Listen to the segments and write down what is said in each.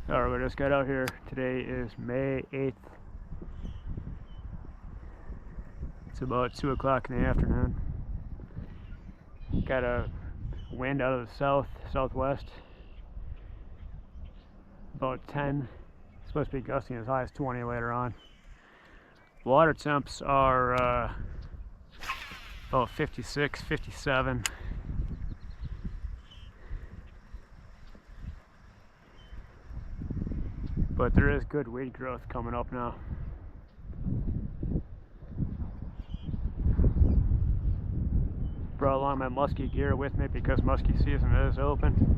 Alright, we just got out here. Today is May 8th. It's about 2 o'clock in the afternoon. Got a wind out of the southwest. About 10. It's supposed to be gusting as high as 20 later on. Water temps are about 56, 57. But there is good weed growth coming up now. Brought along my muskie gear with me because muskie season is open.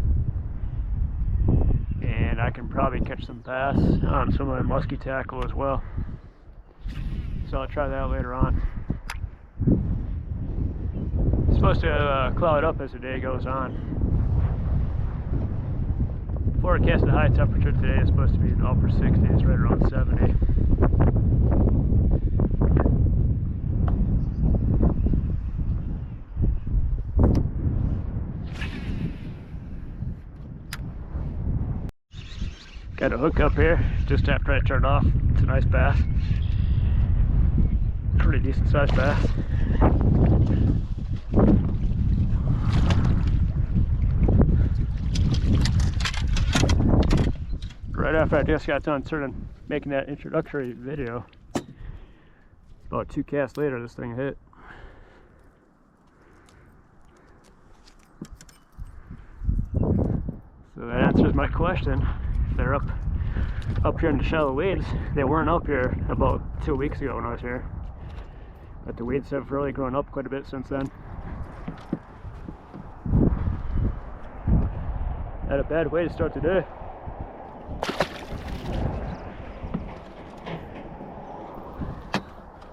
And I can probably catch some bass on some of my muskie tackle as well. So I'll try that later on. It's supposed to cloud up as the day goes on. Forecasted high temperature today is supposed to be in the upper 60s, right around 70. Got a hook up here just after I turned off. It's a nice bass. Pretty decent sized bass. Right after I just got done making that introductory video, about 2 casts later, this thing hit. So that answers my question. If they're up here in the shallow weeds, they weren't up here about 2 weeks ago when I was here. But the weeds have really grown up quite a bit since then. Not a bad way to start the day.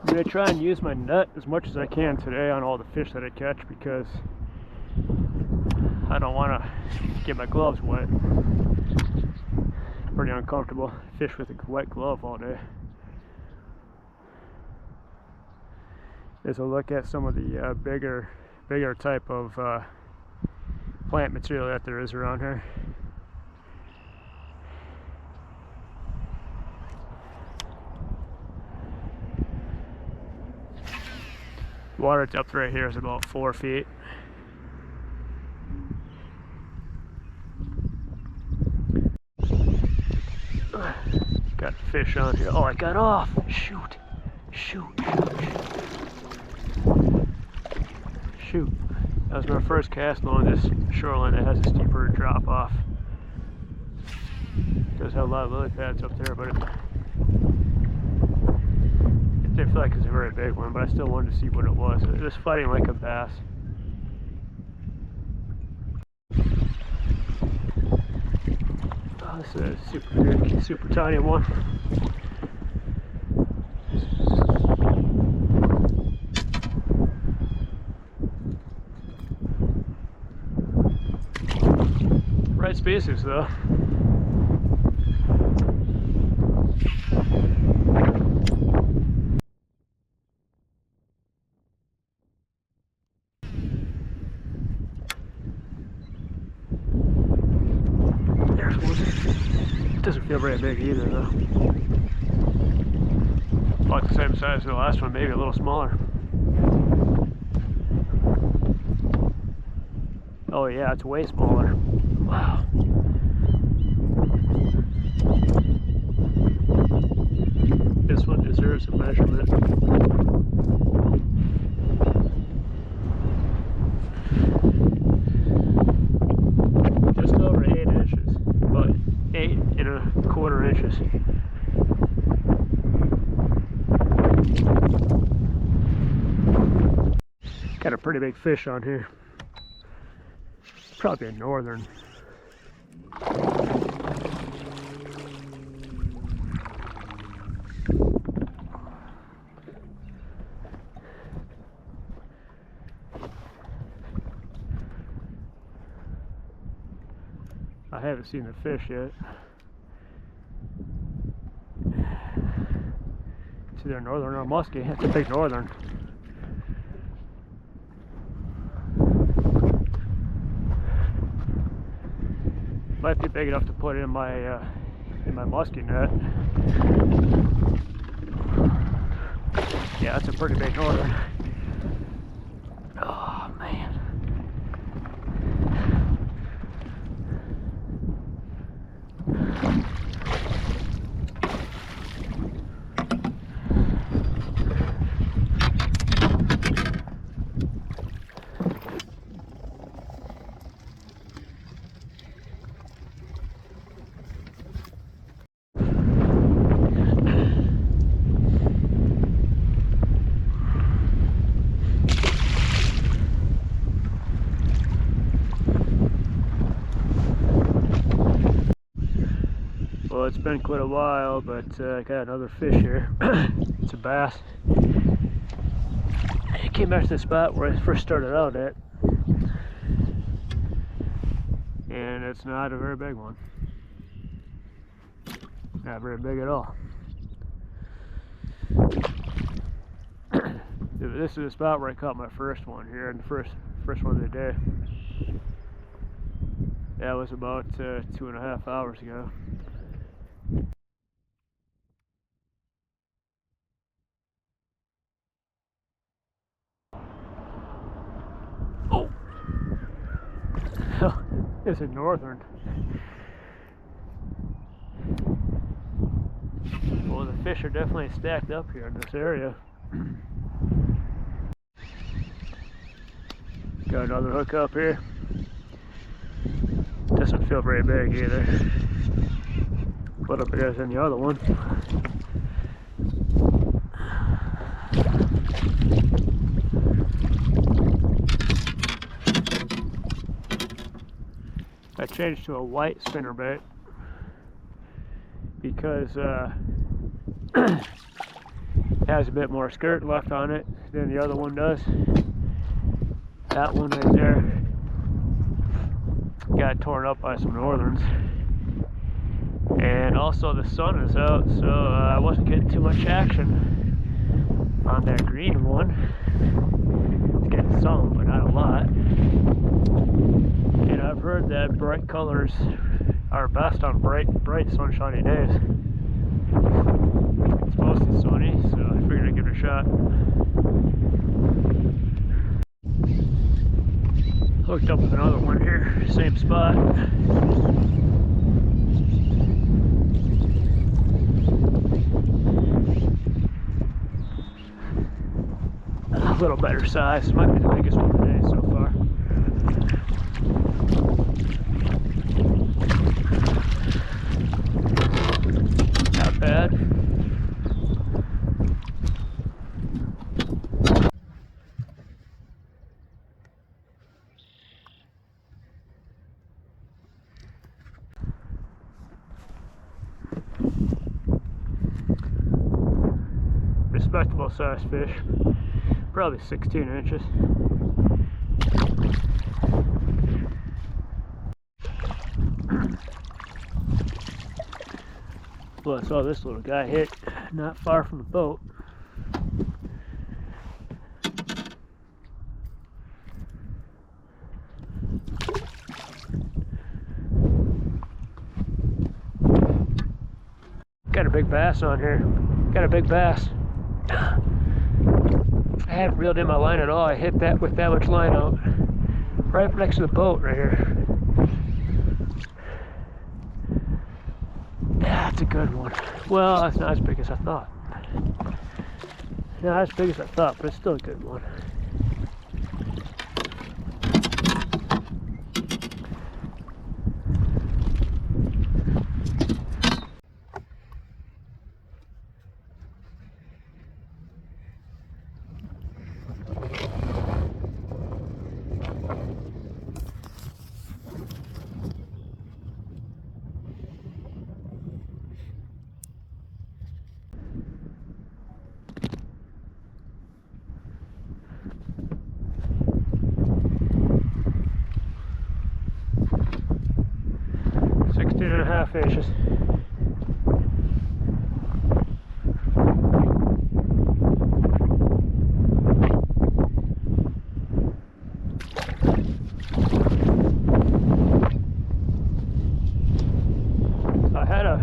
I'm going to try and use my net as much as I can today on all the fish that I catch because I don't want to get my gloves wet. Pretty uncomfortable. Fish with a wet glove all day. As a look at some of the bigger type of plant material that there is around here. Water depth right here is about 4 feet. Got fish on here. Oh, I got off. Shoot. That was my first cast along this shoreline that has a steeper drop off. Does have a lot of lily pads up there, but it didn't feel like it was a very big one, but I still wanted to see what it was. It was fighting like a bass. Oh, this is a super tiny one. Right species though. There's one. Doesn't feel very big either though. About the same size as the last one, maybe a little smaller. Oh yeah, it's way smaller. Wow. This one deserves a measurement. Just over 8 inches. About 8¼ inches. Got a pretty big fish on here. Probably a northern. I haven't seen the fish yet. It's either northern or muskie. It's a big northern. Might be big enough to put in my in my musky net. Yeah, that's a pretty big northern. Oh man. Well, it's been quite a while, but I got another fish here. It's a bass. I came back to the spot where I first started out at, and it's not a very big one. Not very big at all. This is the spot where I caught my first one here, and the first one of the day. That was about 2.5 hours ago. Oh! It's a northern. Well, the fish are definitely stacked up here in this area. Got another hook up here. Doesn't feel very big either. Put up bigger than the other one. I changed to a white spinnerbait because it has a bit more skirt left on it than the other one does. That one right there got torn up by some northerns, and also the sun is out, so I wasn't getting too much action on that green one. It's getting some, but not a lot. And I've heard that bright colors are best on bright sunshiny days. It's mostly sunny, so I figured I'd give it a shot. Hooked up with another one here, same spot. A little better size, might be the biggest one today so far. Not bad. Respectable sized fish, probably 16 inches. Well, I saw this little guy hit not far from the boat. Got a big bass on here. Got a big bass. I haven't reeled in my line at all. I hit that with that much line out. Right up next to the boat right here. That's a good one. Well, that's not as big as I thought. Not as big as I thought, but it's still a good one. And a half inches. I had a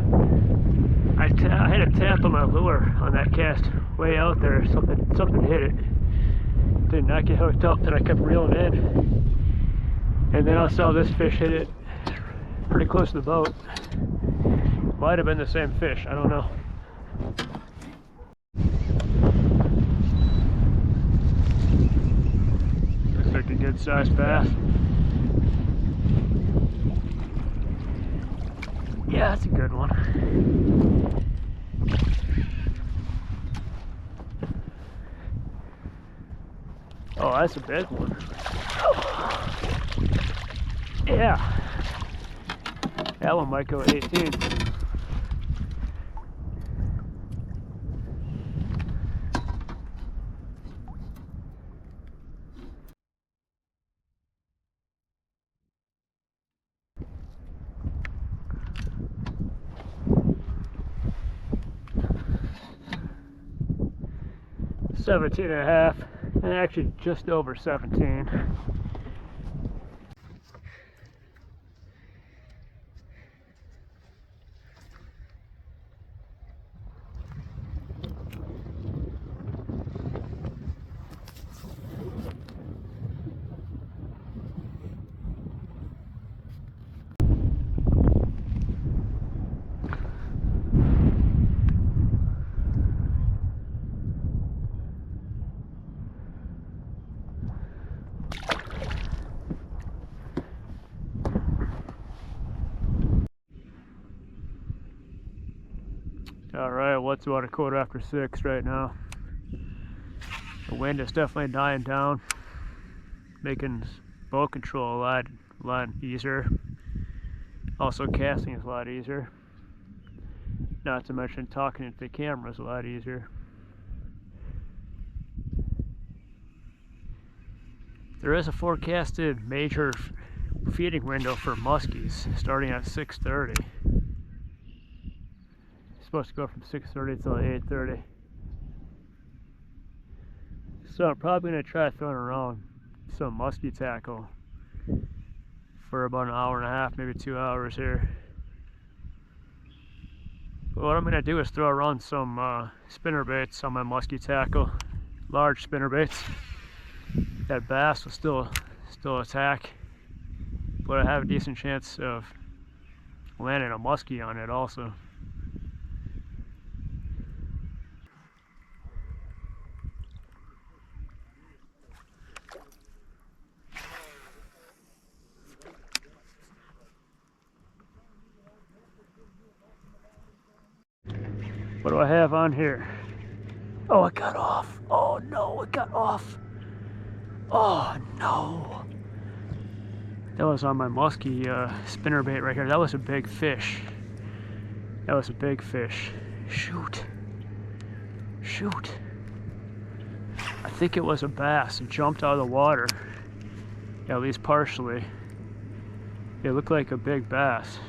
lure on that cast way out there. Something hit it. Did not get hooked up, and I kept reeling in. And then I saw this fish hit it pretty close to the boat. Might have been the same fish, I don't know. Looks like a good sized bass. Yeah, that's a good one. Oh, that's a big one. Yeah. That one might go 18. $17 and a half, and actually just over 17. Alright, what's about a 6:15 right now? The wind is definitely dying down, making boat control a lot easier. Also casting is a lot easier. Not to mention talking into the camera is a lot easier. There is a forecasted major feeding window for muskies starting at 6:30. Supposed to go from 6:30 till 8:30. So I'm probably going to try throwing around some muskie tackle for about an hour and a half, maybe 2 hours here. But what I'm going to do is throw around some spinner baits on my muskie tackle, large spinner baits. That bass will still attack, but I have a decent chance of landing a muskie on it also. What do I have on here? Oh, it got off. Oh no, it got off. Oh no. That was on my muskie spinnerbait right here. That was a big fish. That was a big fish. Shoot. Shoot. I think it was a bass. It jumped out of the water. At least partially. It looked like a big bass.